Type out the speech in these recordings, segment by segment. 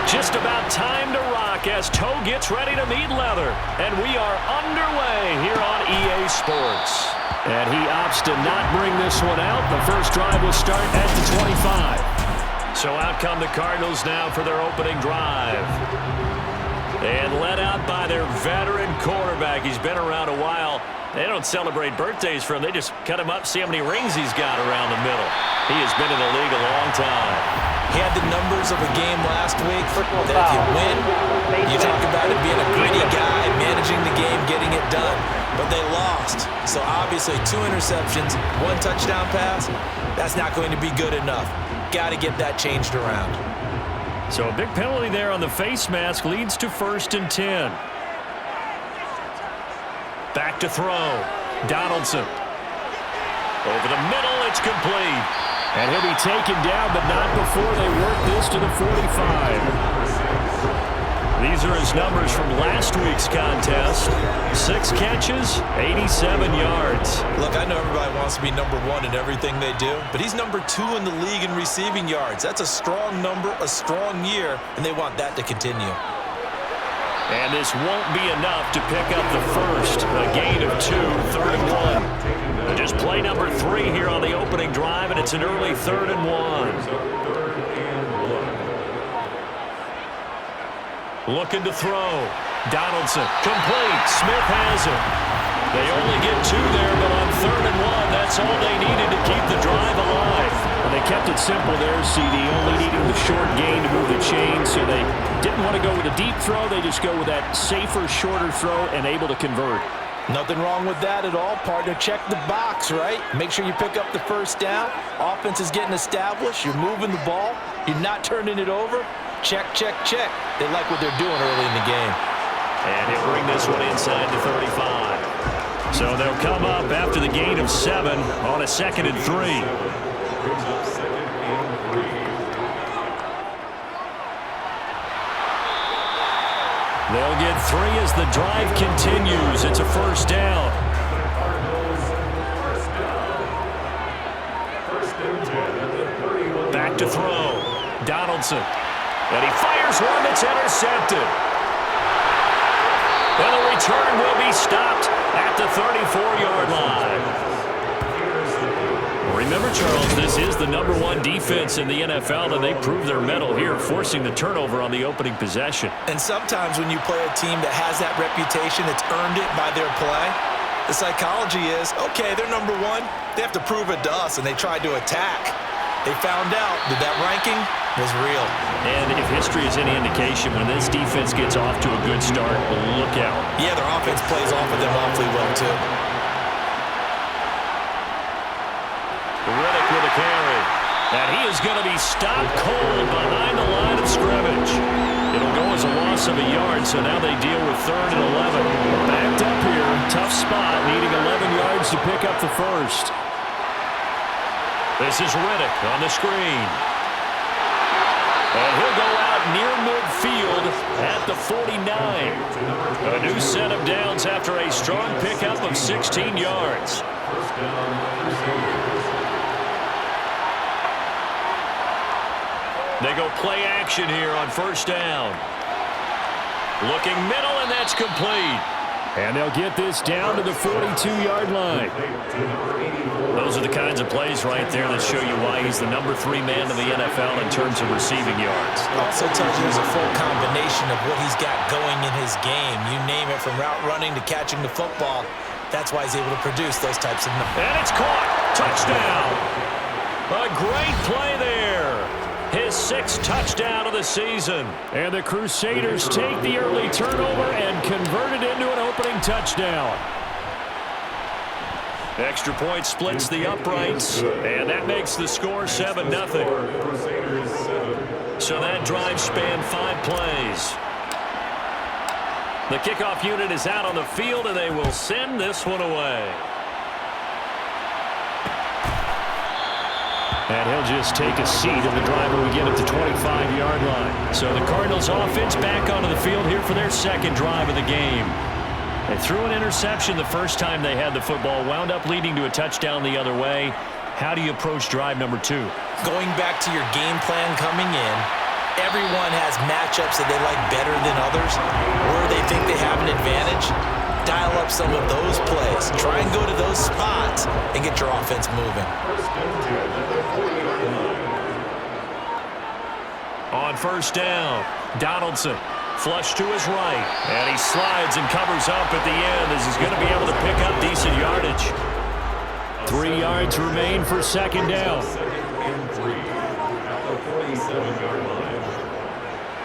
Just about time to rock as toe gets ready to meet leather. And we are underway here on EA Sports. And he opts to not bring this one out. The first drive will start at the 25. So out come the Cardinals now for their opening drive. And led out by their veteran quarterback. He's been around a while. They don't celebrate birthdays for him. They just cut him up, see how many rings he's got around the middle. He has been in the league a long time. He had the numbers of a game last week that if you win, you talk about it being a gritty guy, managing the game, getting it done. But they lost. So obviously 2 interceptions, 1 touchdown pass, that's not going to be good enough. Got to get that changed around. So a big penalty there on the face mask leads to 1st and 10. Back to throw. Donaldson. Over the middle, it's complete. And he'll be taken down, but not before they work this to the 45. These are his numbers from last week's contest. 6 catches, 87 yards. Look, I know everybody wants to be number 1 in everything they do, but he's number 2 in the league in receiving yards. That's a strong number, a strong year, and they want that to continue. And this won't be enough to pick up the first. A gain of 2, 3rd and 1. Just play number 3 here on the opening drive, and it's an early 3rd and 1. Looking to throw. Donaldson, complete. Smith has it. They only get 2 there, but on 3rd and 1, that's all they needed to keep the drive alive. Well, they kept it simple there, CD. Only needing the short gain to move the chain, so they didn't want to go with a deep throw. They just go with that safer, shorter throw and able to convert. Nothing wrong with that at all, partner. Check the box, right? Make sure you pick up the first down. Offense is getting established. You're moving the ball. You're not turning it over. Check, check, check. They like what they're doing early in the game. And he'll bring this one inside the 35. So they'll come up after the gain of 7 on a 2nd and 3. They'll get 3 as the drive continues. It's a 1st down. Back to throw. Donaldson. And he fires one that's intercepted. And the return will be stopped at the 34-yard line. Remember, Charles, this is the #1 defense in the NFL, and they prove their mettle here, forcing the turnover on the opening possession. And sometimes when you play a team that has that reputation, that's earned it by their play, the psychology is, okay, they're #1. They have to prove it to us, and they tried to attack. They found out that that ranking was real. And if history is any indication, when this defense gets off to a good start, look out. Yeah, their offense plays off of them awfully well, too. Riddick with a carry. And he is going to be stopped cold behind the line of scrimmage. It'll go as a loss of a yard, so now they deal with 3rd and 11. Backed up here, tough spot, needing 11 yards to pick up the first. This is Riddick on the screen. And he'll go out near midfield at the 49. A new set of downs after a strong pickup of 16 yards. They go play action here on 1st down. Looking middle, and that's complete. And they'll get this down to the 42-yard line. Those are the kinds of plays right there that show you why he's the #3 man in the NFL in terms of receiving yards. Also tells you there's a full combination of what he's got going in his game. You name it, from route running to catching the football. That's why he's able to produce those types of numbers. And it's caught. Touchdown. A great play there. His 6th touchdown of the season. And the Crusaders take the early turnover and convert it into an opening touchdown. Extra point splits the uprights, and that makes the score 7-0. So that drive spanned 5 plays. The kickoff unit is out on the field, and they will send this one away. And he'll just take a seat, and the driver will get at the 25-yard line. So the Cardinals offense back onto the field here for their 2nd drive of the game. They threw an interception the first time they had the football, wound up leading to a touchdown the other way. How do you approach drive number 2? Going back to your game plan coming in, everyone has matchups that they like better than others, where they think they have an advantage. Dial up some of those plays. Try and go to those spots and get your offense moving. On first down, Donaldson. Flush to his right, and he slides and covers up at the end as he's going to be able to pick up decent yardage. 3 yards remain for second down.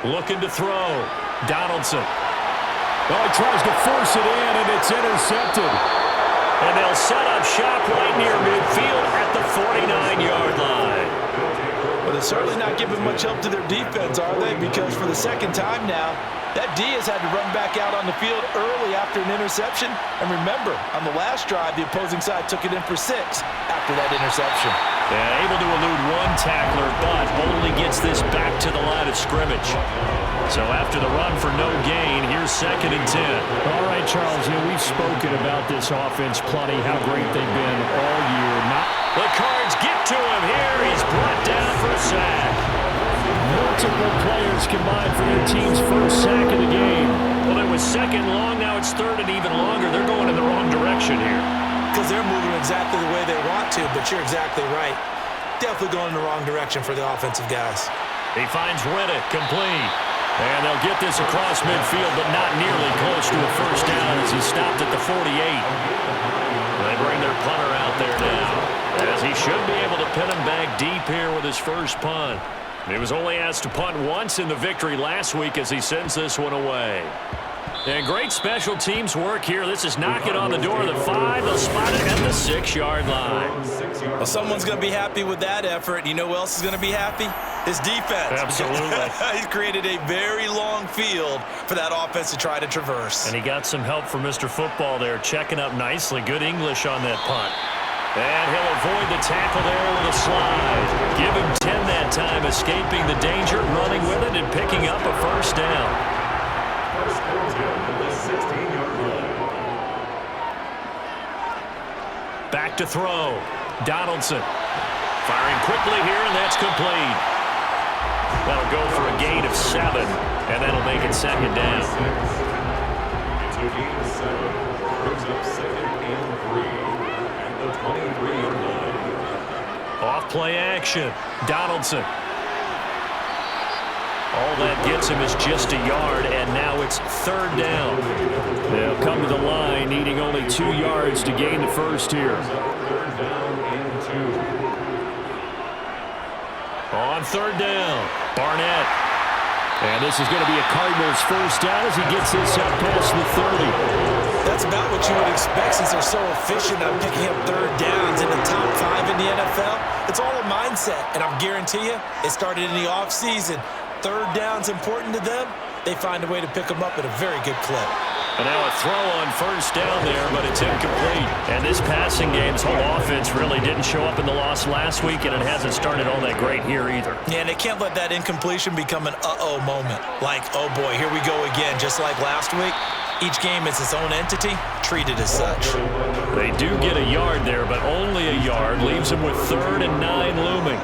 Looking to throw. Donaldson. Oh, he tries to force it in, and it's intercepted. And they'll set up shop right near midfield at the 49-yard line. Well, they're certainly not giving much help to their defense, are they? Because for the second time now, that D has had to run back out on the field early after an interception. And remember, on the last drive, the opposing side took it in for 6 after that interception. Yeah, able to elude one tackler, but only gets this back to the line of scrimmage. So after the run for no gain, here's 2nd and 10. All right, Charles, we've spoken about this offense plenty, how great they've been all year. The Cards get to him here. He's brought down for a sack. Multiple players combined for their team's first sack of the game. Well, it was 2nd long. Now it's 3rd and even longer. They're going in the wrong direction here. Because they're moving exactly the way they want to, but you're exactly right. Definitely going in the wrong direction for the offensive guys. He finds Riddick, complete. And they'll get this across midfield, but not nearly close to a first down as he stopped at the 48. They bring their punter out there now, as he should be able to pin him back deep here with his first punt. He was only asked to punt once in the victory last week as he sends this one away. And great special teams work here. This is knocking on the door of the 5. They'll spot it at the 6-yard line. Well, someone's going to be happy with that effort. You know who else is going to be happy? His defense. Absolutely. He's created a very long field for that offense to try to traverse. And he got some help from Mr. Football there, checking up nicely. Good English on that punt. And he'll avoid the tackle there with a slide. Give him 10 that time, escaping the danger, running with it, and picking up a first down. Back to throw. Donaldson. Firing quickly here, and that's complete. That'll go for a gain of 7, and that'll make it 2nd down. It's a gain of 7. Brings up 2nd and 3 at the 23-yard line. Off play action. Donaldson. All that gets him is just a yard, and now it's 3rd down. They'll come to the line, needing only 2 yards to gain the first here. 3rd down and 2. On 3rd down, Barnett. And this is going to be a Cardinals first down as he gets this up past the 30. That's about what you would expect since they're so efficient at picking up 3rd downs in the top 5 in the NFL. It's all a mindset, and I guarantee you, it started in the offseason. 3rd down's important to them. They find a way to pick them up at a very good clip. And now a throw on first down there, but it's incomplete. And this passing game's whole offense really didn't show up in the loss last week, and it hasn't started all that great here either. Yeah, and they can't let that incompletion become an uh-oh moment. Like, oh boy, here we go again, just like last week. Each game is its own entity, treated as such. They do get a yard there, but only a yard. Leaves them with 3rd and 9 looming.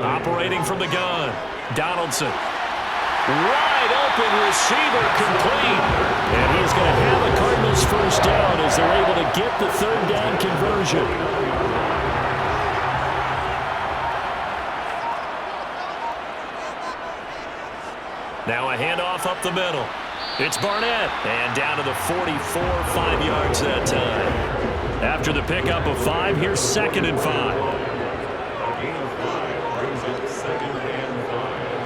Operating from the gun, Donaldson. Wide open receiver, complete. And he's going to have a Cardinals first down as they're able to get the 3rd down conversion. Now a handoff up the middle. It's Barnett. And down to the 44, 5 yards that time. After the pickup of 5, here's 2nd and 5.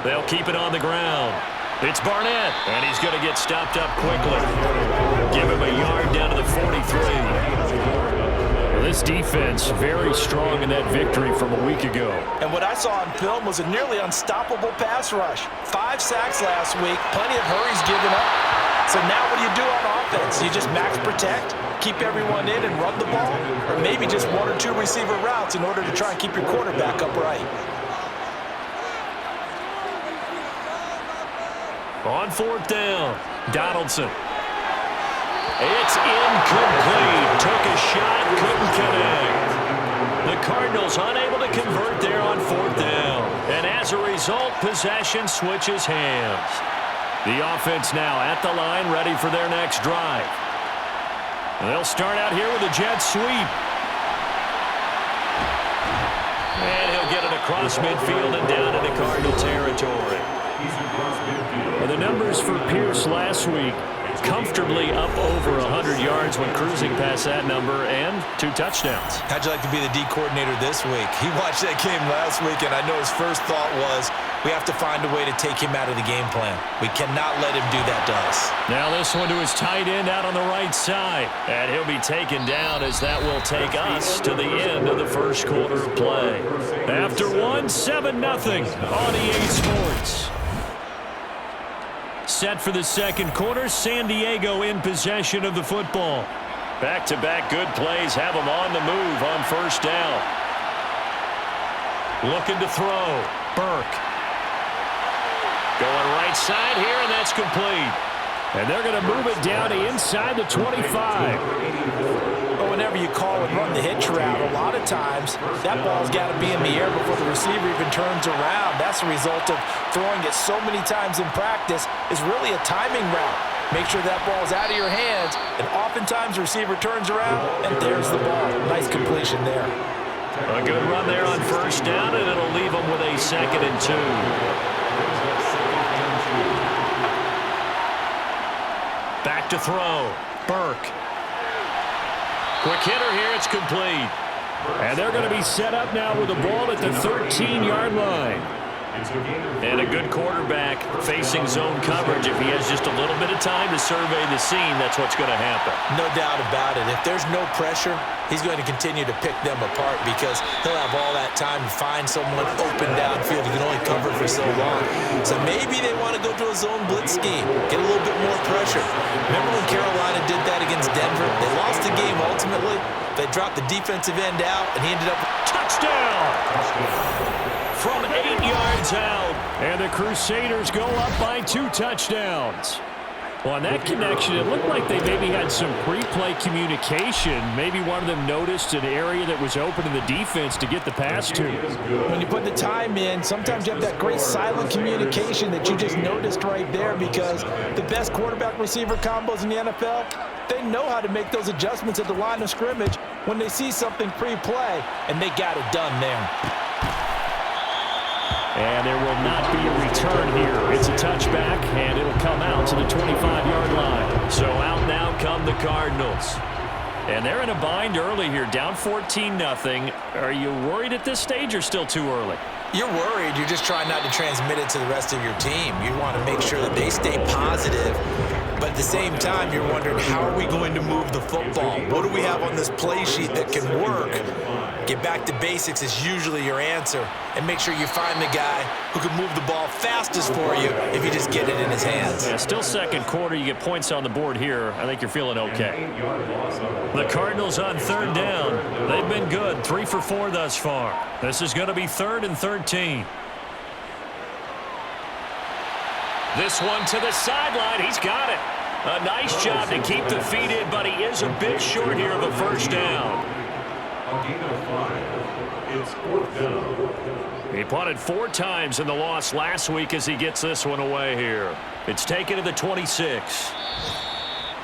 They'll keep it on the ground. It's Barnett, and he's going to get stopped up quickly. Give him a yard down to the 43. Well, this defense very strong in that victory from a week ago. And what I saw on film was a nearly unstoppable pass rush. 5 sacks last week, plenty of hurries given up. So now what do you do on offense? You just max protect, keep everyone in and run the ball, or maybe just 1 or 2 receiver routes in order to try and keep your quarterback upright. On 4th down, Donaldson. It's incomplete. Took a shot, couldn't connect. The Cardinals unable to convert there on 4th down. result, possession switches hands. The offense now at the line, ready for their next drive. They'll start out here with a jet sweep. And he'll get it across midfield and down into Cardinal territory. Well, the numbers for Pierce last week, comfortably up over 100 yards when cruising past that number, and 2 touchdowns. How'd you like to be the D coordinator this week? He watched that game last week, and I know his first thought was, we have to find a way to take him out of the game plan. We cannot let him do that to us. Now this one to his tight end out on the right side. And he'll be taken down as that will take us to the end of the first quarter of play. After 7-0 on EA Sports. Set for the second quarter, San Diego in possession of the football. Back-to-back good plays have them on the move on first down. Looking to throw. Burke. Going right side here, and that's complete. And they're going to move it down to inside the 25. But whenever you call and run the hitch route, a lot of times that ball's got to be in the air before the receiver even turns around. That's the result of throwing it so many times in practice is really a timing route. Make sure that ball's out of your hands, and oftentimes the receiver turns around, and there's the ball. Nice completion there. A good run there on first down, and it'll leave them with a 2nd and 2. Back to throw. Burke. Quick hitter here. It's complete. And they're going to be set up now with the ball at the 13-yard line. And a good quarterback facing zone coverage. If he has just a little bit of time to survey the scene, that's what's going to happen. No doubt about it. If there's no pressure, he's going to continue to pick them apart because he'll have all that time to find someone open downfield. He can only cover for so long. So maybe they want to go to a zone blitz scheme, get a little bit more pressure. Remember when Carolina did that against Denver? They lost the game ultimately. They dropped the defensive end out, and he ended up with touchdown from 8 yards out. And the Crusaders go up by 2 touchdowns. Well, on that connection, it looked like they maybe had some pre-play communication. Maybe one of them noticed an area that was open in the defense to get the pass to. When you put the time in, sometimes you have that great silent communication that you just noticed right there because the best quarterback-receiver combos in the NFL, they know how to make those adjustments at the line of scrimmage when they see something pre-play, and they got it done there. And there will not be a return here. It's a touchback, and it'll come out to the 25-yard line. So out now come the Cardinals. And they're in a bind early here, down 14-0. Are you worried at this stage or still too early? You're worried. You're just trying not to transmit it to the rest of your team. You want to make sure that they stay positive. But at the same time, you're wondering, how are we going to move the football? What do we have on this play sheet that can work? Get back to basics is usually your answer. And make sure you find the guy who can move the ball fastest for you if you just get it in his hands. Yeah, still second quarter. You get points on the board here. I think you're feeling okay. The Cardinals on 3rd down. They've been good. 3 for 4 thus far. This is going to be 3rd and 13. This one to the sideline. He's got it. A nice job to keep the feet in, but he is a bit short here of a first down. A gain of 5. It's 4th down. He punted 4 times in the loss last week as he gets this one away here. It's taken to the 26.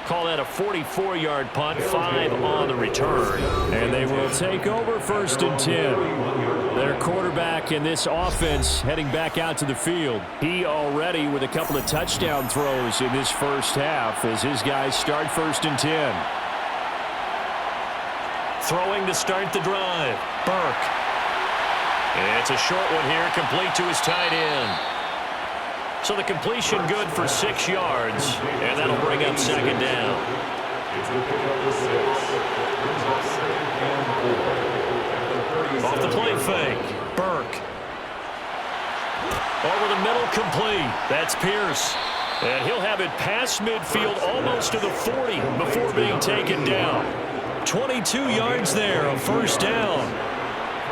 Call that a 44-yard punt, 5 on the return. And they will take over 1st and 10. Their quarterback in this offense heading back out to the field. He already with a couple of touchdown throws in this first half as his guys start 1st and 10. Throwing to start the drive. Burke. And it's a short one here, complete to his tight end. So the completion good for 6 yards, and that'll bring up 2nd down. It's a pickup of 6. Brings up 2nd and 4. Off the play fake. Burke. Over the middle, complete. That's Pierce. And he'll have it past midfield almost to the 40 before being taken down. 22 yards there, a first down.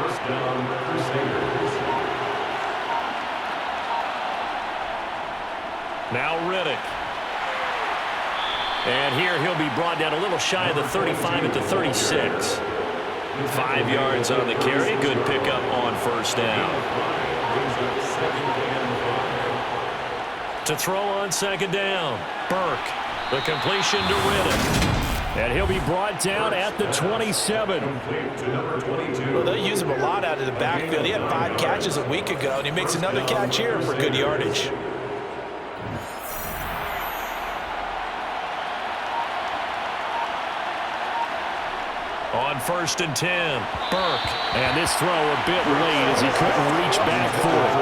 First down, Crusaders. Now Riddick. And here he'll be brought down a little shy of the 35 at the 36. 5 yards on the carry. Good pickup on first down. To throw on second down, Burke. The completion to Riddick. And he'll be brought down at the 27. Well, they'll use him a lot out of the backfield. He had 5 catches a week ago, and he makes another catch here for good yardage. On 1st and 10, Burke. And this throw a bit late as he couldn't reach back for it.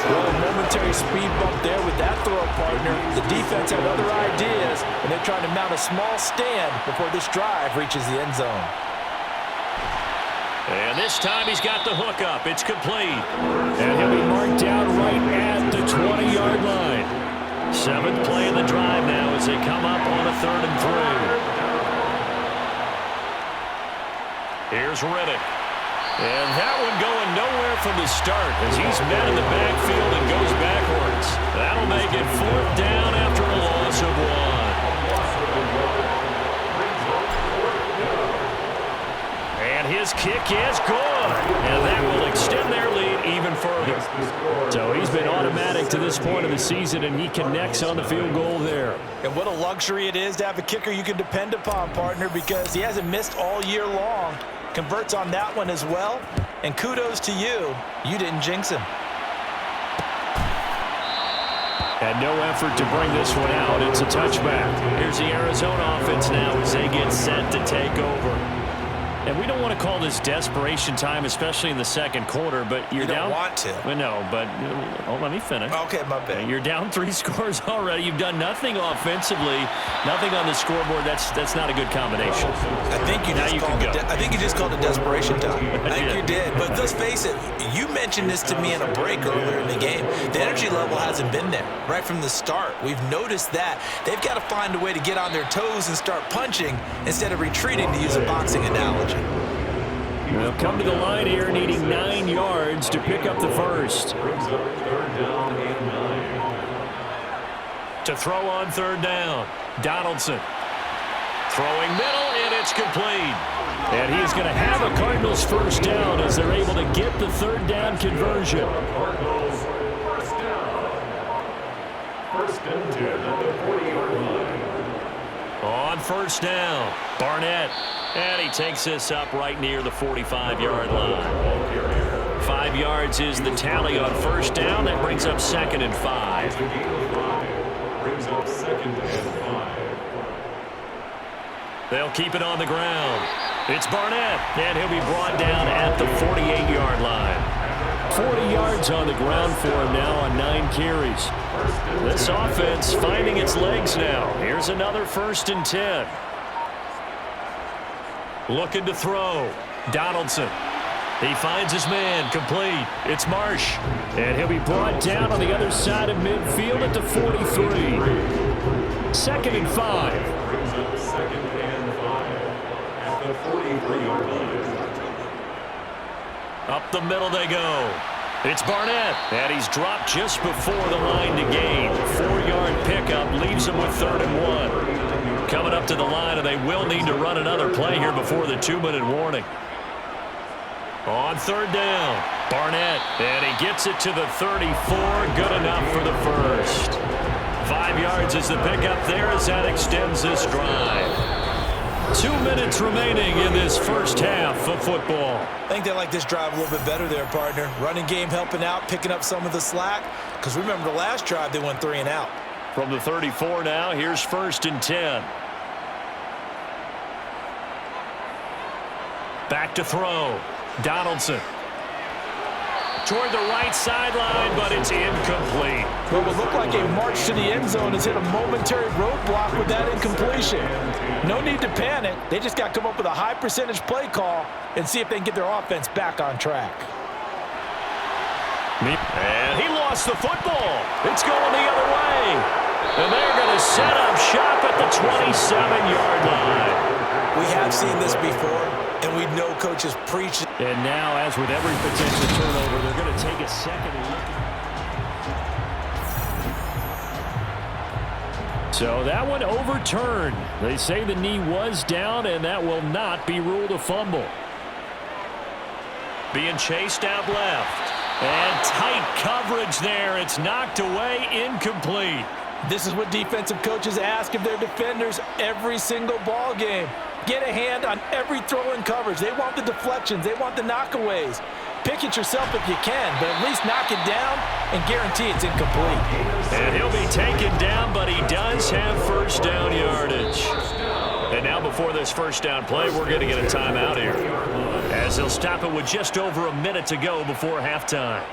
Well, a momentary speed bump there with that throw, partner. The defense had other ideas, and they're trying to mount a small stand before this drive reaches the end zone. And this time he's got the hook up. It's complete. And he'll be marked down right at the 20-yard line. 7th play of the drive now as they come up on a 3rd and 3. Here's Riddick. And that one going nowhere from the start as he's met in the backfield and goes backwards. That'll make it 4th down after a loss of 1. And his kick is good. And that will extend their lead even further. So he's been automatic to this point of the season, and he connects on the field goal there. And what a luxury it is to have a kicker you can depend upon, partner, because he hasn't missed all year long. Converts on that one as well. And kudos to you. You didn't jinx him. And no effort to bring this one out. It's a touchback. Here's the Arizona offense now as they get set to take over. And we don't want to call this desperation time, especially in the second quarter, but you're down. You don't want to. Well, no, but let me finish. Okay, my bad. You're down 3 scores already. You've done nothing offensively, nothing on the scoreboard. That's not a good combination. I think you just called it desperation time. I think you did. But let's face it, you mentioned this to me in a break earlier in the game. The energy level hasn't been there right from the start. We've noticed that. They've got to find a way to get on their toes and start punching instead of retreating, to use a boxing analogy. They'll come to the line here needing 9 yards to pick up the first. To throw on 3rd down, Donaldson. Throwing middle, and it's complete. And he's going to have a Cardinals first down as they're able to get the 3rd down conversion. Cardinals first down. 1st and 10 at the 40-yard line. On 1st down, Barnett. And he takes this up right near the 45-yard line. 5 yards is the tally on 1st down. That brings up 2nd and 5. Brings up 2nd and 5. They'll keep it on the ground. It's Barnett, and he'll be brought down at the 48-yard line. 40 yards on the ground for him now on 9 carries. This offense finding its legs now. Here's another 1st and 10. Looking to throw. Donaldson. He finds his man. Complete. It's Marsh. And he'll be brought down on the other side of midfield at the 43. 2nd and 5. Brings up 2nd and 5 at the 43-yard line. Up the middle they go. It's Barnett. And he's dropped just before the line to gain. 4-yard pickup leaves him with 3rd and 1. Coming up to the line, and they will need to run another play here before the 2-minute warning. On 3rd down, Barnett, and he gets it to the 34. Good enough for the first. 5 yards is the pickup there as that extends this drive. 2 minutes remaining in this first half of football. I think they like this drive a little bit better there, partner. Running game helping out, picking up some of the slack. Because remember, the last drive they went 3 and out. From the 34 now, here's 1st and 10. Back to throw. Donaldson. Toward the right sideline, but it's incomplete. What would look like a march to the end zone has hit a momentary roadblock with that incompletion. No need to panic. They just got to come up with a high percentage play call and see if they can get their offense back on track. And he lost the football. It's going the other way. And they're going to set up shop at the 27-yard line. We have seen this before, and we know coaches preach. And now, as with every potential turnover, they're going to take a second look. So that one overturned. They say the knee was down, and that will not be ruled a fumble. Being chased out left. And tight coverage there. It's knocked away, incomplete. This is what defensive coaches ask of their defenders every single ball game. Get a hand on every throw in coverage. They want the deflections. They want the knockaways. Pick it yourself if you can, but at least knock it down and guarantee it's incomplete. And he'll be taken down, but he does have first down yardage. And now before this first down play, we're going to get a timeout here, as they'll stop it with just over a minute to go before halftime.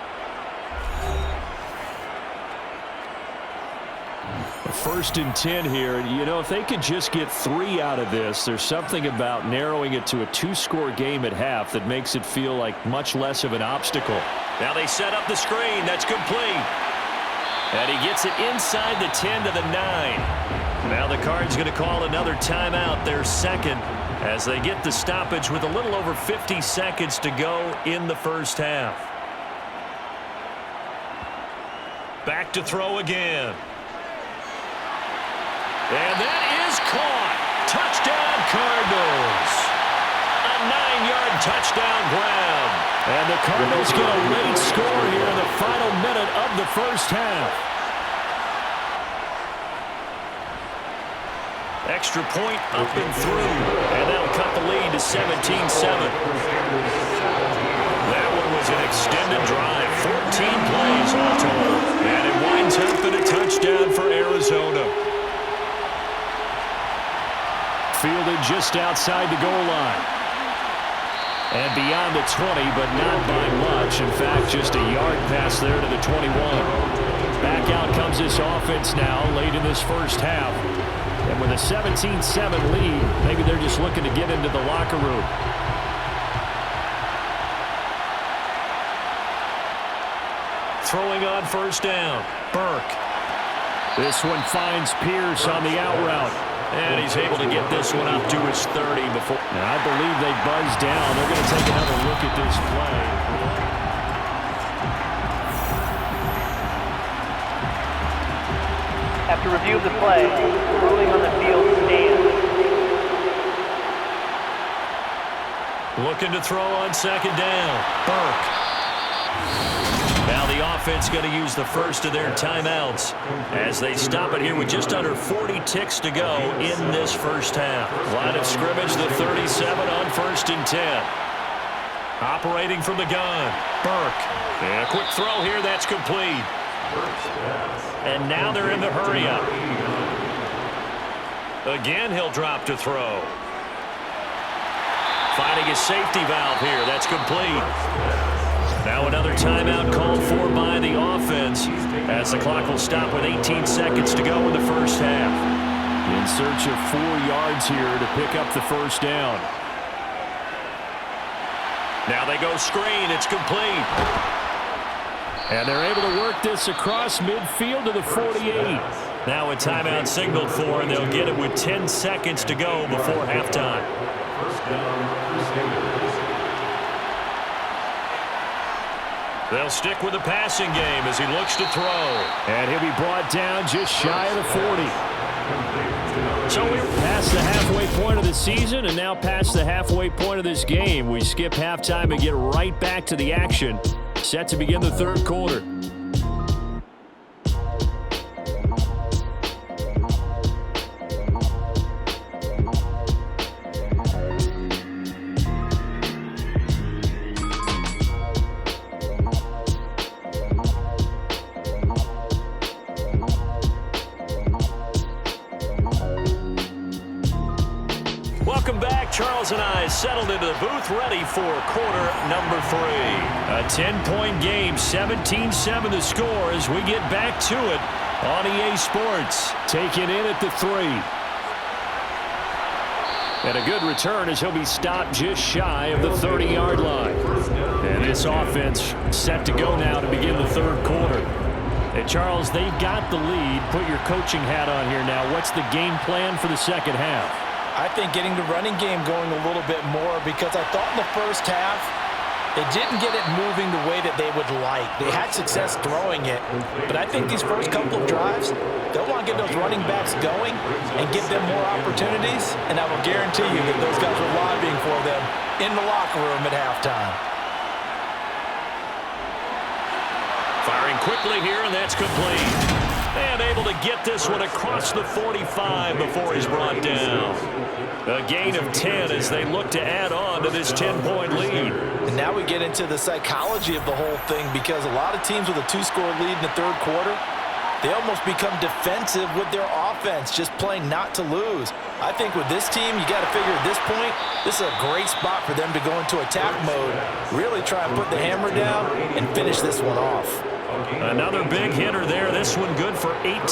First and 10 here. You know, if they could just get 3 out of this, there's something about narrowing it to a 2-score game at half that makes it feel like much less of an obstacle. Now they set up the screen. That's complete. And he gets it inside the 10 to the 9. Now the Cards going to call another timeout, their second, as they get the stoppage with a little over 50 seconds to go in the first half. Back to throw again. And that is caught. Touchdown, Cardinals. A 9-yard touchdown grab. And the Cardinals get a late score here in the final minute of the first half. Extra point up and through. And that'll cut the lead to 17-7. That one was an extended drive. 14 plays all total. And it winds up in a touchdown for Arizona. Fielded just outside the goal line. And beyond the 20, but not by much. In fact, just a yard pass there to the 21. Back out comes this offense now late in this first half. And with a 17-7 lead, maybe they're just looking to get into the locker room. Throwing on first down. Burke. This one finds Pierce on the out route. And he's able to get this one up to his 30 before. And I believe they buzz down. They're going to take another look at this play. After review of the play, ruling on the field stands. Looking to throw on second down. Burke. Now the offense going to use the first of their timeouts as they stop it here with just under 40 ticks to go in this first half. Line of scrimmage, the 37 on first and 10. Operating from the gun. Burke. And a quick throw here. That's complete. And now they're in the hurry up. Again, he'll drop to throw. Finding his safety valve here. That's complete. Now another timeout called for by the offense as the clock will stop with 18 seconds to go in the first half. In search of 4 yards here to pick up the first down. Now they go screen. It's complete. And they're able to work this across midfield to the 48. Now a timeout signaled for, and they'll get it with 10 seconds to go before halftime. First down, They'll stick with the passing game as he looks to throw. And he'll be brought down just shy of the 40. So we're past the halfway point of the season and now past the halfway point of this game. We skip halftime and get right back to the action. Set to begin the third quarter. Welcome back. Charles and I settled into the booth ready for quarter number 3. A 10-point game, 17-7 the score as we get back to it on EA Sports. Taken in at the 3. And a good return as he'll be stopped just shy of the 30-yard line. And this offense set to go now to begin the third quarter. And Charles, they've got the lead. Put your coaching hat on here now. What's the game plan for the second half? I think getting the running game going a little bit more, because I thought in the first half they didn't get it moving the way that they would like. They had success throwing it, but I think these first couple of drives, they'll want to get those running backs going and give them more opportunities, and I will guarantee you that those guys are lobbying for them in the locker room at halftime. quickly here, and that's complete. And able to get this one across the 45 before he's brought down. A gain of 10 as they look to add on to this 10-point lead. And now we get into the psychology of the whole thing, because a lot of teams with a 2-score lead in the third quarter, they almost become defensive with their offense, just playing not to lose. I think with this team, you got to figure at this point, this is a great spot for them to go into attack mode, really try and put the hammer down and finish this one off. Another big hitter there. This one good for 18.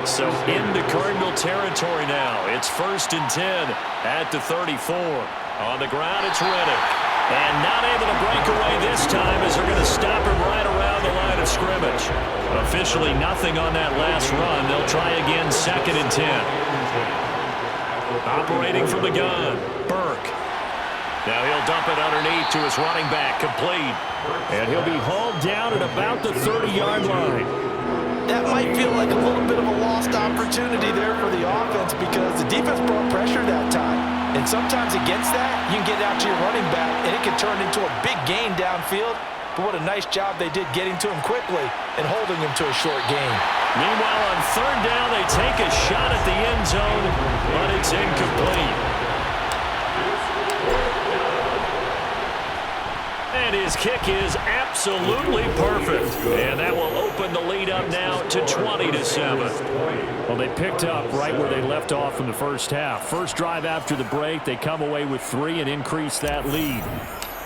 So into Cardinal territory now. It's 1st and 10 at the 34. On the ground, it's Reddick. And not able to break away this time as they're going to stop him right around the line of scrimmage. Officially nothing on that last run. They'll try again 2nd and 10. Operating from the gun, Burke. Now he'll dump it underneath to his running back, complete. And he'll be hauled down at about the 30-yard line. That might feel like a little bit of a lost opportunity there for the offense, because the defense brought pressure that time. And sometimes against that, you can get out to your running back, and it can turn into a big gain downfield. But what a nice job they did getting to him quickly and holding him to a short gain. Meanwhile, on 3rd down, they take a shot at the end zone, but it's incomplete. And his kick is absolutely perfect. And that will open the lead up now to 20-7. Well, they picked up right where they left off in the first half. First drive after the break, they come away with 3 and increase that lead.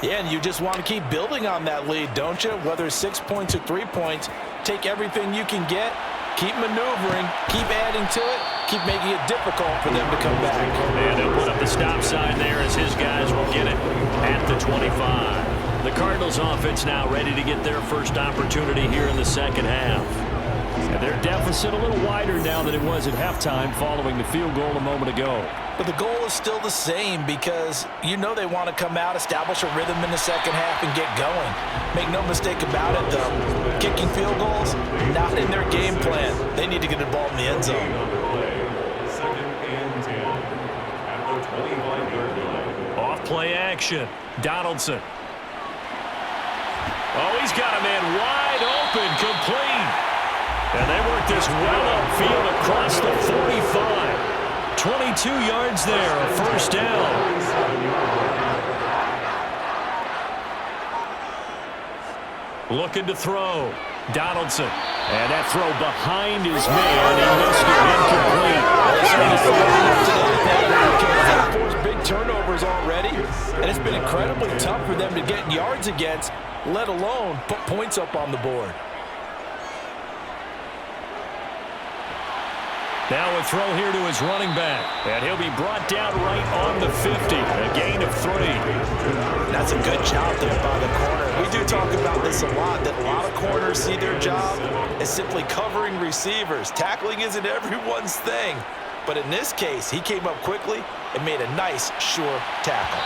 Yeah, and you just want to keep building on that lead, don't you? Whether it's 6 points or 3 points, take everything you can get, keep maneuvering, keep adding to it, keep making it difficult for them to come back. And they'll put up the stop sign there as his guys will get it at the 25. The Cardinals offense now ready to get their first opportunity here in the second half. And their deficit a little wider now than it was at halftime following the field goal a moment ago. But the goal is still the same, because you know they want to come out, establish a rhythm in the second half, and get going. Make no mistake about it, though. Kicking field goals, not in their game plan. They need to get the ball in the end zone. 2nd and 10 at the 25-yard line. Off play action. Donaldson. Oh, he's got a man wide open, complete. And they work this well upfield across the 45. 22 yards there, a 1st down. Looking to throw. Donaldson. And that throw behind his man. He missed it, incomplete. Forced big turnovers already, and it's been incredibly tough for them to get yards against, let alone put points up on the board. Now a throw here to his running back. And he'll be brought down right on the 50. A gain of 3. That's a good job there by the corner. We do talk about this a lot, that a lot of corners see their job as simply covering receivers. Tackling isn't everyone's thing. But in this case, he came up quickly and made a nice, sure tackle.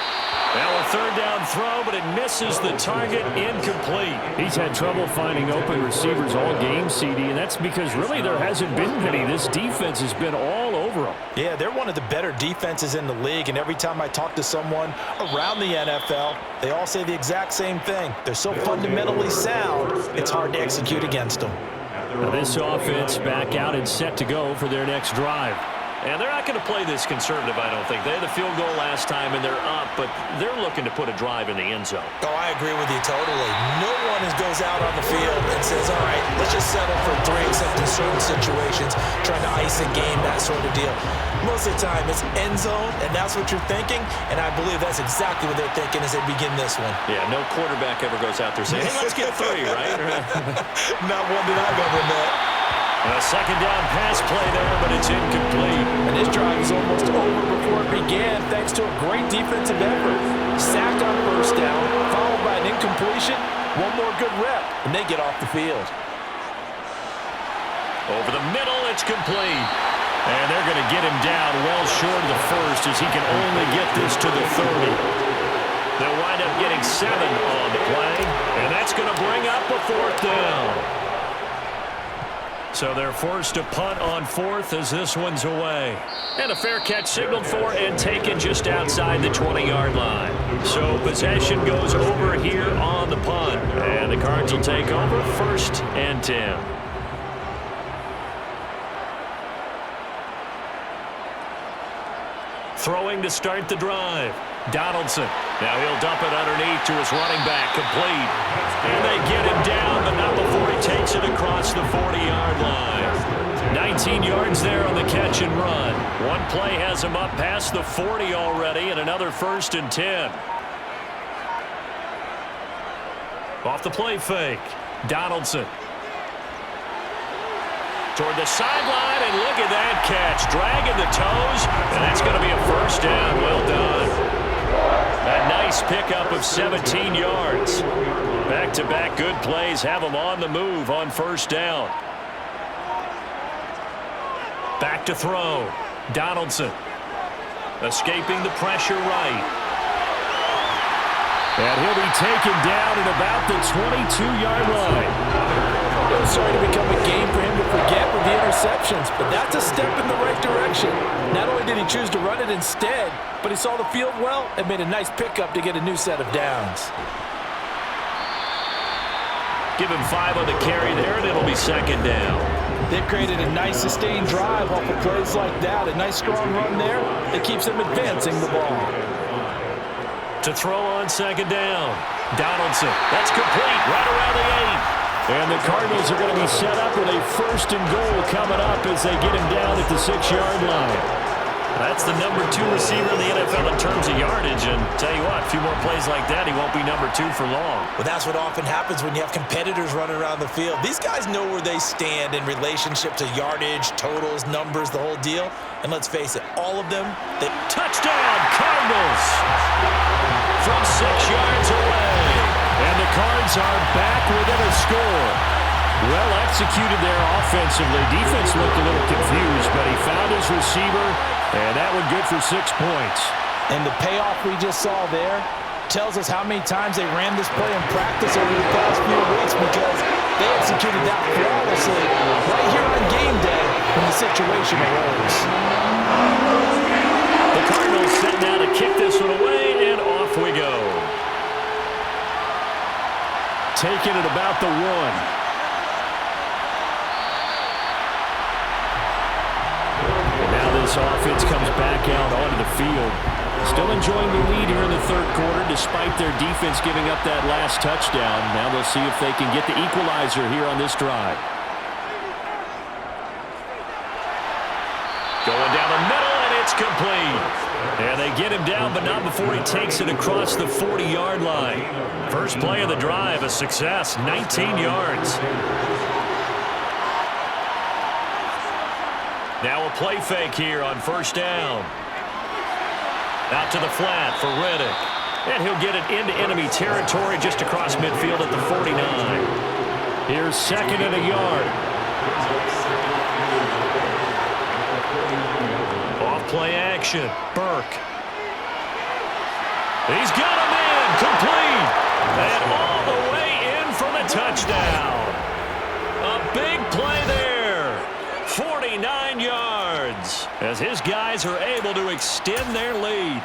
Now a 3rd down throw, but it misses the target, incomplete. He's had trouble finding open receivers all game, CD, and that's because really there hasn't been many. This defense has been all over them. Yeah, they're one of the better defenses in the league, and every time I talk to someone around the NFL, they all say the exact same thing. They're so fundamentally sound, it's hard to execute against them. Now this offense back out and set to go for their next drive. And they're not going to play this conservative, I don't think. They had the field goal last time, and they're up, but they're looking to put a drive in the end zone. Oh, I agree with you totally. No one goes out on the field and says, all right, let's just settle for 3, except in certain situations, trying to ice a game, that sort of deal. Most of the time, it's end zone, and that's what you're thinking, and I believe that's exactly what they're thinking as they begin this one. Yeah, no quarterback ever goes out there saying, hey, let's get 3, right? Not one that I've ever met. A 2nd down pass play there, but it's incomplete. And this drive is almost over before it began, thanks to a great defensive effort. Sacked on 1st down, followed by an incompletion, one more good rep, and they get off the field. Over the middle, it's complete. And they're going to get him down well short of the 1st as he can only get this to the 30. They'll wind up getting 7 on the play, and that's going to bring up a 4th down. So they're forced to punt on fourth as this one's away. And a fair catch signaled for and taken just outside the 20-yard line. So possession goes over here on the punt. And the Cards will take over 1st and 10. Throwing to start the drive. Donaldson. Now he'll dump it underneath to his running back. Complete. And they get him down, but not before he takes it across the 40-yard line. 19 yards there on the catch and run. One play has him up past the 40 already, and another 1st and 10. Off the play fake. Donaldson. Toward the sideline, and look at that catch. Dragging the toes, and that's going to be a 1st down. Well done. A nice pickup of 17 yards. Back-to-back good plays have them on the move on 1st down. Back to throw. Donaldson. Escaping the pressure right. And he'll be taken down at about the 22-yard line. It was starting to become a game for him to forget with the interceptions, but that's a step in the right direction. Not only did he choose to run it instead, but he saw the field well and made a nice pickup to get a new set of downs. Give him 5 on the carry there, and it'll be 2nd down. They've created a nice sustained drive off of plays like that. A nice strong run there that keeps them advancing the ball. To throw on 2nd down. Donaldson. That's complete right around the 8. And the Cardinals are going to be set up with a 1st and goal coming up as they get him down at the 6-yard line. That's the number 2 receiver in the NFL in terms of yardage. And tell you what, a few more plays like that, he won't be number 2 for long. Well, that's what often happens when you have competitors running around the field. These guys know where they stand in relationship to yardage, totals, numbers, the whole deal. And let's face it, all of them, they... Touchdown, Cardinals! From 6 yards away. And the Cards are back within a score. Well executed there offensively. Defense looked a little confused, but he found his receiver, and that one good for 6 points. And the payoff we just saw there tells us how many times they ran this play in practice over the past few weeks, because they executed that flawlessly right here on game day when the situation arose. The Cardinals set now to kick this one away, and off we go. Taking it about the 1. And now this offense comes back out onto the field. Still enjoying the lead here in the 3rd quarter despite their defense giving up that last touchdown. Now they'll see if they can get the equalizer here on this drive. Going down the middle, and it's complete. And they get him down, but not before he takes it across the 40-yard line. First play of the drive, a success, 19 yards. Now a play fake here on 1st down. Out to the flat for Riddick. And he'll get it into enemy territory just across midfield at the 49. Here's 2nd and a yard. Off-play action. Burke. He's got him in. Complete. And all the way in for the touchdown. A big play there. 49 yards. As his guys are able to extend their lead.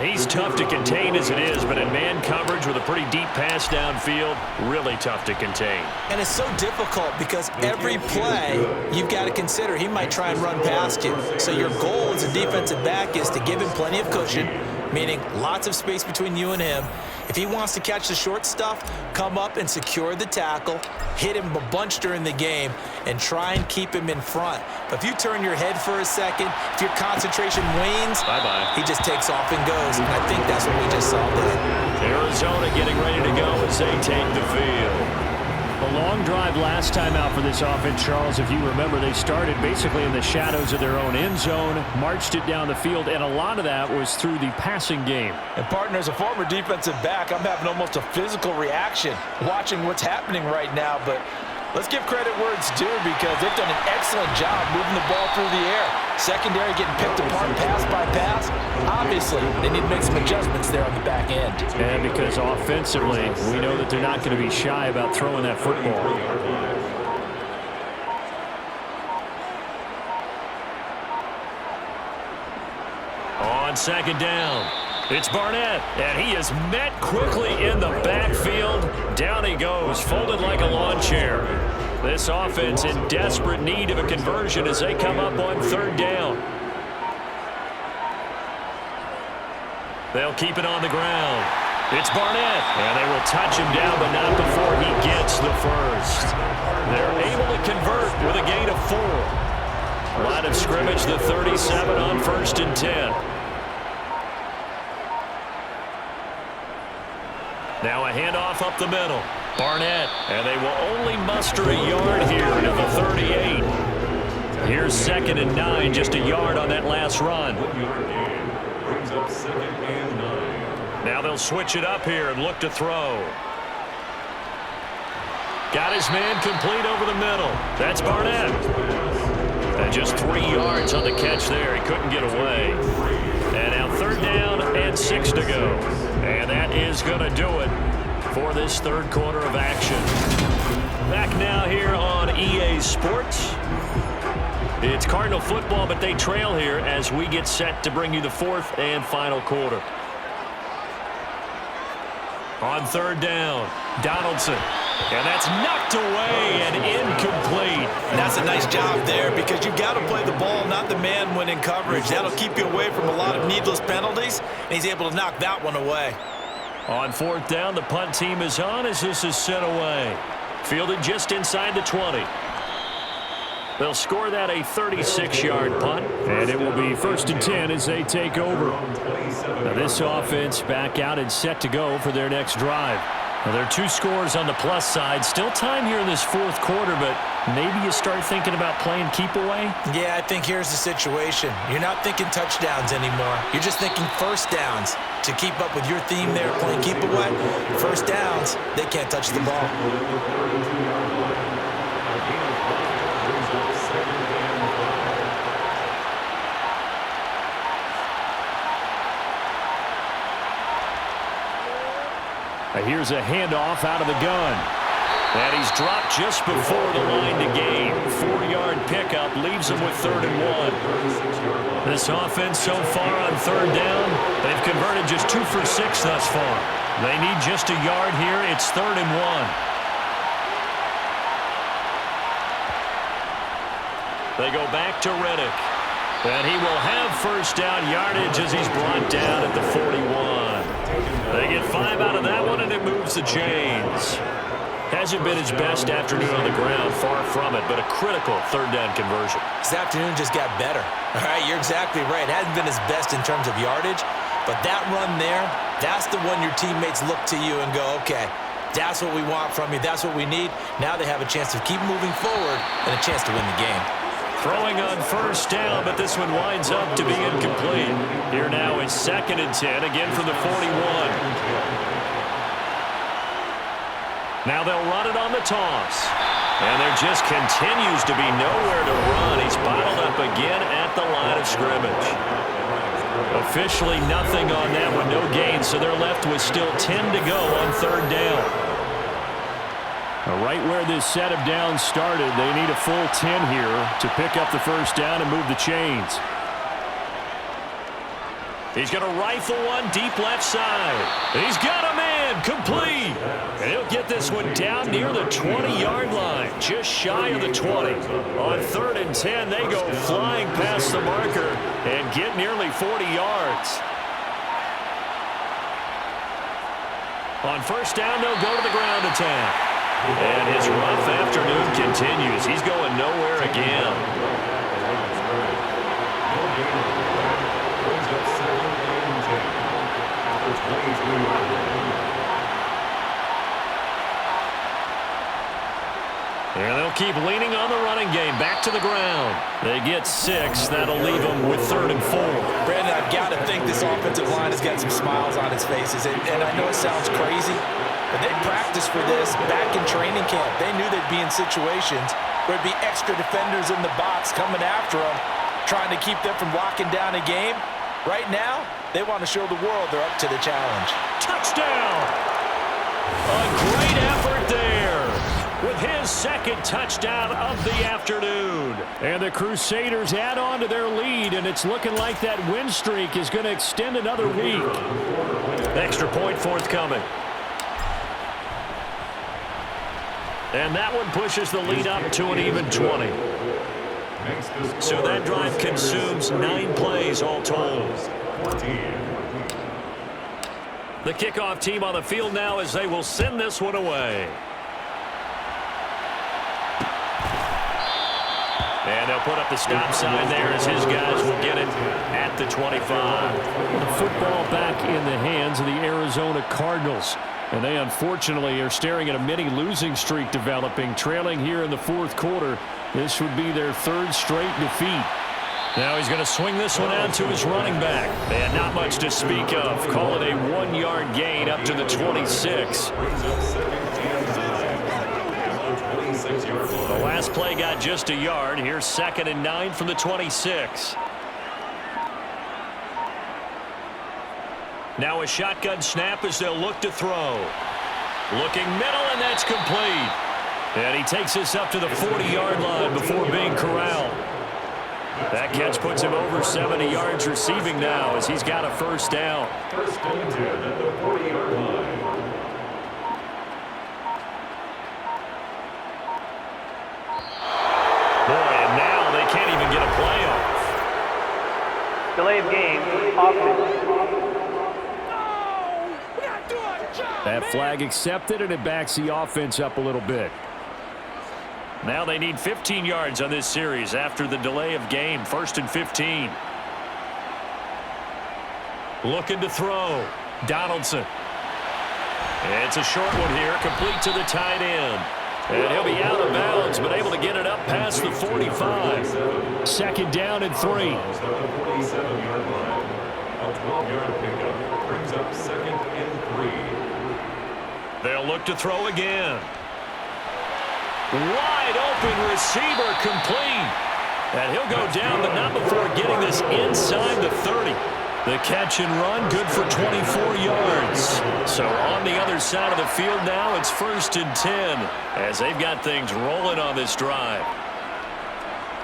He's tough to contain as it is, but in man coverage with a pretty deep pass downfield, really tough to contain. And it's so difficult because every play you've got to consider he might try and run past you. So your goal as a defensive back is to give him plenty of cushion, meaning lots of space between you and him. If he wants to catch the short stuff, come up and secure the tackle, hit him a bunch during the game, and try and keep him in front. But if you turn your head for a second, if your concentration wanes, bye-bye. He just takes off and goes. And I think that's what we just saw there. Arizona getting ready to go as they take the field. A long drive last time out for this offense, Charles. If you remember, they started basically in the shadows of their own end zone, marched it down the field, and a lot of that was through the passing game. And partner, as a former defensive back, I'm having almost a physical reaction watching what's happening right now. But let's give credit where it's due, because they've done an excellent job moving the ball through the air. Secondary getting picked apart pass by pass. Obviously, they need to make some adjustments there on the back end. And because offensively, we know that they're not going to be shy about throwing that football. on second down. It's Barnett, and he is met quickly in the backfield. Down he goes, folded like a lawn chair. This offense in desperate need of a conversion as they come up on third down. They'll keep it on the ground. It's Barnett, and they will touch him down, but not before he gets the first. They're able to convert with a gain of 4. Line of scrimmage, the 37 on 1st and 10. Now a handoff up the middle. Barnett, and they will only muster a yard here at the 38. Here's 2nd and 9, just a yard on that last run. 1 yard gain brings up 2nd and 9. Now they'll switch it up here and look to throw. Got his man complete over the middle. That's Barnett. And just 3 yards on the catch there. He couldn't get away. And now 3rd down and 6 to go. And that is going to do it for this 3rd quarter of action. Back now here on EA Sports. It's Cardinal football, but they trail here as we get set to bring you the 4th and final quarter. On 3rd down, Donaldson. And that's knocked away and incomplete. And that's a nice job there because you've got to play the ball, not the man when in coverage. That'll keep you away from a lot of needless penalties, and he's able to knock that one away. On 4th down, the punt team is on as this is sent away. Fielded just inside the 20. They'll score that a 36-yard punt, and it will be 1st and 10 as they take over. Now this offense back out and set to go for their next drive. Now there are 2 scores on the plus side. Still time here in this 4th quarter, but maybe you start thinking about playing keep away? Yeah, I think here's the situation. You're not thinking touchdowns anymore. You're just thinking 1st downs. To keep up with your theme there, playing keep away, 1st downs, they can't touch the ball. Here's a handoff out of the gun. And he's dropped just before the line to gain. 4-yard pickup leaves him with 3rd and 1. This offense so far on 3rd down, they've converted just 2 for 6 thus far. They need just a yard here. It's 3rd and 1. They go back to Reddick. And he will have 1st down yardage as he's brought down at the 41. They get 5 out of that one, and it moves the chains. Hasn't been his best afternoon on the ground, far from it, but a critical 3rd down conversion. This afternoon just got better. All right, you're exactly right. Hasn't been his best in terms of yardage, but that run there, that's the one your teammates look to you and go, okay, that's what we want from you. That's what we need. Now they have a chance to keep moving forward and a chance to win the game. Throwing on 1st down, but this one winds up to be incomplete. Here now it's 2nd and 10, again from the 41. Now they'll run it on the toss. And there just continues to be nowhere to run. He's bottled up again at the line of scrimmage. Officially nothing on that one, no gain, so they're left with still 10 to go on 3rd down. Right where this set of downs started, they need a full 10 here to pick up the 1st down and move the chains. He's going to rifle one deep left side. He's got a man complete. And he'll get this one down near the 20-yard line, just shy of the 20. On 3rd and 10, they go flying past the marker and get nearly 40 yards. On 1st down, they'll go to the ground attack. And his rough afternoon continues. He's going nowhere again. And they'll keep leaning on the running game. Back to the ground. They get 6. That'll leave them with 3rd and 4. Brandon, I've got to think this offensive line has got some smiles on its faces. And I know it sounds crazy, but they practiced for this back in training camp. They knew they'd be in situations where there'd be extra defenders in the box coming after them, trying to keep them from locking down a game. Right now, they want to show the world they're up to the challenge. Touchdown! A great effort there with his 2nd second touchdown of the afternoon. And the Crusaders add on to their lead, and it's looking like that win streak is going to extend another week. Extra point forthcoming. And that one pushes the lead up to an even 20. So that drive consumes 9 plays all told. The kickoff team on the field now as they will send this one away. And they'll put up the stop sign there as his guys will get it at the 25. The football back in the hands of the Arizona Cardinals. And they unfortunately are staring at a mini losing streak developing, trailing here in the fourth quarter. This would be their 3rd straight defeat. Now he's going to swing this one out to his running back. And not much to speak of. Call it a 1-yard gain up to the 26. The last play got just a yard. Here's 2nd and 9 from the 26. Now a shotgun snap as they'll look to throw. Looking middle, and that's complete. And he takes this up to the 40-yard line before being corralled. That catch puts him over 70 yards receiving now as he's got a first down. 1st and 10 at the 40-yard line. Boy, and now they can't even get a play off. Delay of game, offense. That flag accepted, and it backs the offense up a little bit. Now they need 15 yards on this series after the delay of game. 1st and 15. Looking to throw. Donaldson. It's a short one here, complete to the tight end. And he'll be out of bounds, but able to get it up past the 45. 2nd down and 3. A 47-yard line. A 12-yard pickup brings up 2nd and 3. They'll look to throw again. Wide open receiver complete. And he'll go down, but not before getting this inside the 30. The catch and run good for 24 yards. So on the other side of the field now, it's 1st and 10 as they've got things rolling on this drive.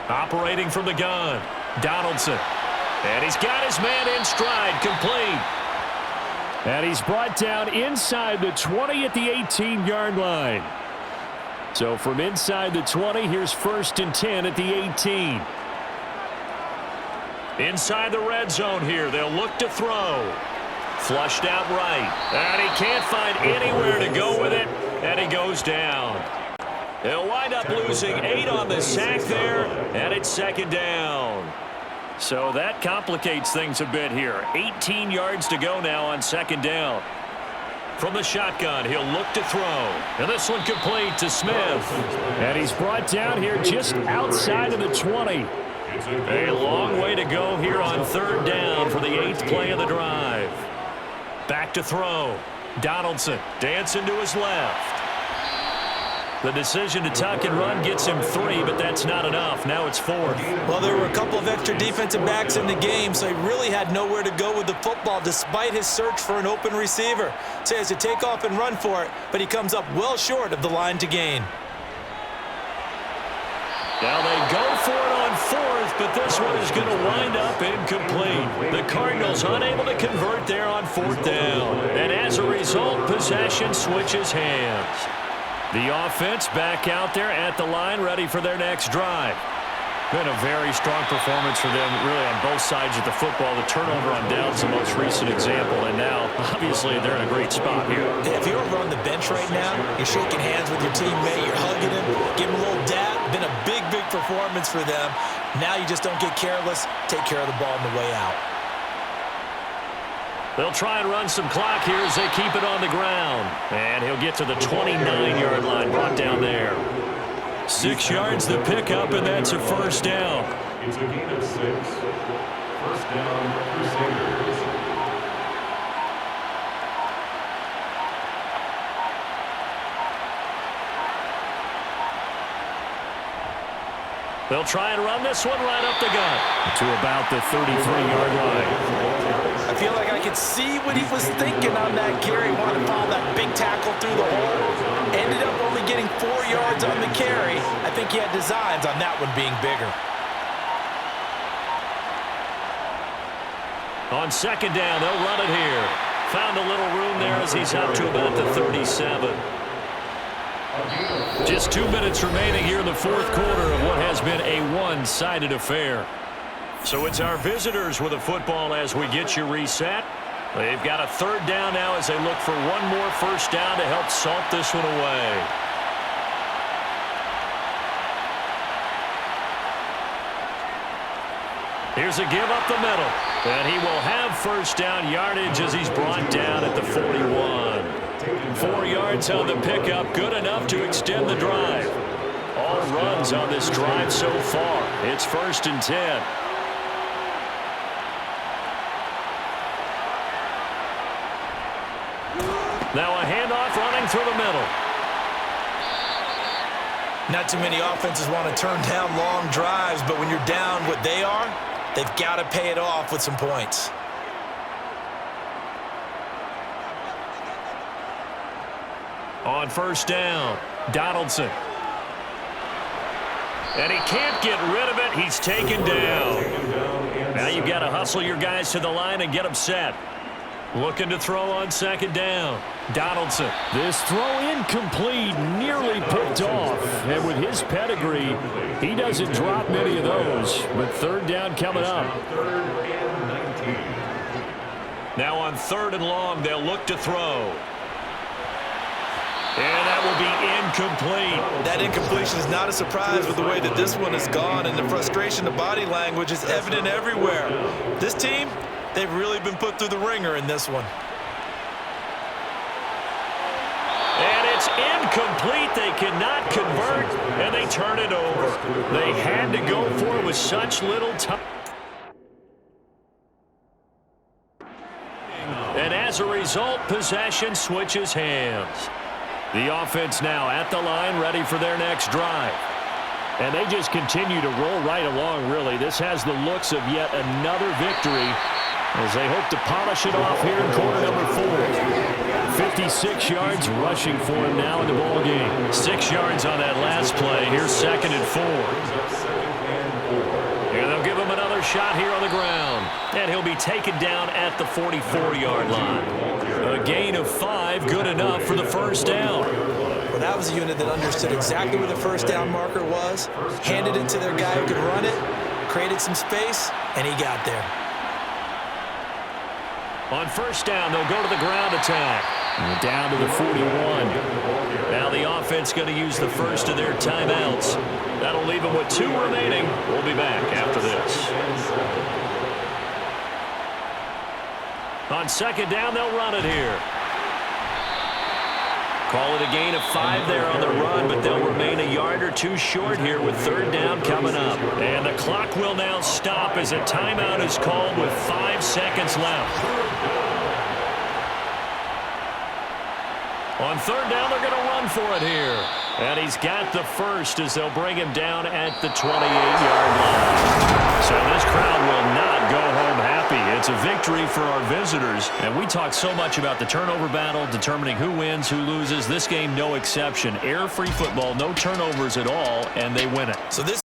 Operating from the gun, Donaldson. And he's got his man in stride, complete. And he's brought down inside the 20 at the 18-yard line. So from inside the 20, here's 1st and 10 at the 18. Inside the red zone here, they'll look to throw. Flushed out right. And he can't find anywhere to go with it, and he goes down. He'll wind up losing 8 on the sack there, and it's 2nd down. So that complicates things a bit here. 18 yards to go now on 2nd down. From the shotgun, he'll look to throw. And this one complete to Smith. And he's brought down here just outside of the 20. A long way to go here on 3rd down for the 8th play of the drive. Back to throw. Donaldson dancing to his left. The decision to tuck and run gets him 3, but that's not enough. Now it's 4th. Well, there were a couple of extra defensive backs in the game, so he really had nowhere to go with the football despite his search for an open receiver. So he has to take off and run for it, but he comes up well short of the line to gain. Now they go for it on 4th, but this one is going to wind up incomplete. The Cardinals unable to convert there on 4th down. And as a result, possession switches hands. The offense back out there at the line, ready for their next drive. Been a very strong performance for them, really, on both sides of the football. The turnover on down's the most recent example, and now, obviously, they're in a great spot here. If you're over on the bench right now, you're shaking hands with your teammate, you're hugging him, give him a little dab. Been a big, big performance for them. Now you just don't get careless. Take care of the ball on the way out. They'll try and run some clock here as they keep it on the ground. And he'll get to the 29-yard line, brought down there. 6 yards the pickup, and that's a 1st down. It's a gain of 6. 1st down, Crusaders. They'll try and run this one right up the gut to about the 33-yard line. I feel like I could see what he was thinking on that carry. Wanted to follow that big tackle through the hole. Ended up only getting 4 yards on the carry, I think he had designs on that one being bigger. On second down, they'll run it here. Found a little room there as he's up to about the 37. Just 2 minutes remaining here in the fourth quarter of what has been a one-sided affair. So it's our visitors with the football as we get you reset. They've got a third down now as they look for one more first down to help salt this one away. Here's a give up the middle. And he will have first down yardage as he's brought down at the 41. 4 yards on the pickup, good enough to extend the drive. All runs on this drive so far. It's 1st and 10. Now a handoff running through the middle. Not too many offenses want to turn down long drives, but when you're down what they are, they've got to pay it off with some points. On first down, Donaldson. And he can't get rid of it. He's taken down. Now you've got to hustle your guys to the line and get them set. Looking to throw on second down. Donaldson. This throw incomplete, nearly picked off. And with his pedigree, he doesn't drop many of those. But third down coming up. Now on third and long, they'll look to throw. And that will be incomplete. That incompletion is not a surprise with the way that this one has gone, and the frustration, the body language is evident everywhere. This team, they've really been put through the ringer in this one. And it's incomplete. They cannot convert, and they turn it over. They had to go for it with such little time. And as a result, possession switches hands. The offense now at the line, ready for their next drive. And they just continue to roll right along, really. This has the looks of yet another victory as they hope to polish it off here in quarter number 4. 56 yards rushing for him now in the ball game. 6 yards on that last play. Here's 2nd and 4. And they'll give him another shot here on the ground. And he'll be taken down at the 44-yard line. A gain of 5, good enough for the first down. Well, that was a unit that understood exactly where the first down marker was, handed it to their guy who could run it, created some space, and he got there. On first down, they'll go to the ground attack. And down to the 41. Now the offense going to use the first of their timeouts. That'll leave them with 2 remaining. We'll be back after this. On second down, they'll run it here. Call it a gain of 5 there on the run, but they'll remain a yard or 2 short here with third down coming up. And the clock will now stop as a timeout is called with 5 seconds left. On third down, they're going to run for it here. And he's got the first as they'll bring him down at the 28-yard line. So this crowd will not go home happy. It's a victory for our visitors. And we talk so much about the turnover battle, determining who wins, who loses. This game, no exception. Error-free football, no turnovers at all, and they win it. So this